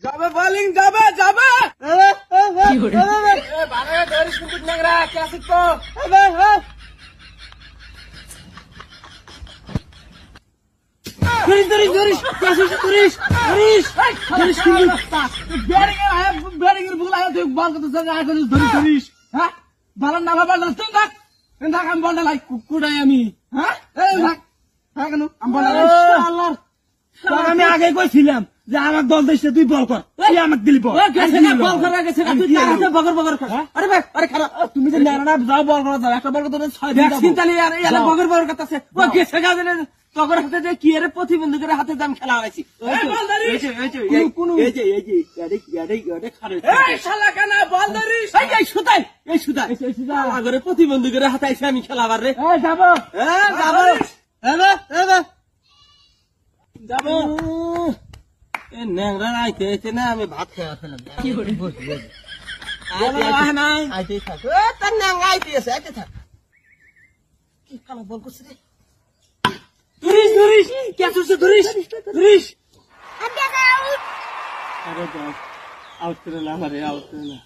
যাবে বলিং যাবে যাবে বারে ধরিস কিন্তু নেংরা কে আসিস তো ধরিস ব্যাটিং এর ভুল আয়া তুই বল করতে আয় করিস ধরিস হ্যাঁ ভালো না ভালো তুই থাক আমি বলটা লাই কুকুরাই আমি হ্যাঁ এই থাক হ্যাঁ কেন আমি বলটা আল্লাহ আমি আগে কইছিলাম যে আমার দল দেশে তুই বল কর তুই আমাকে দিলি বল বল করা গেছে তুই তার হাতে বগর বগর কর আরে ভাই আরে খারাপ তুমি যে না যাও বল করা যাও একটা বল করতে 6 দিন ভ্যাকসিন চালিয়ে আর এলা বগর বগর করতেছে ও গেছে গাজে তগর হাতে যে কি এর প্রতিবন্ধীদের হাতে দাম খেলা হইছি এই খারে এই শালা কানা বল ধরিস এই সুতাই আগরে প্রতিবন্ধীদের হাতে আইছে আমি খেলাবার রে এই যাবো যাবো এ ন্যাংরা আইতে আইতে না আমি ভাত খাওয়া ফেলাম কি করে আইতে থাক তার ন্যাংরা আইতে আছে আইতে থাক কি কালা বল করছিস রে ধরিস কে আসছে ধরিস আরে আউট করে না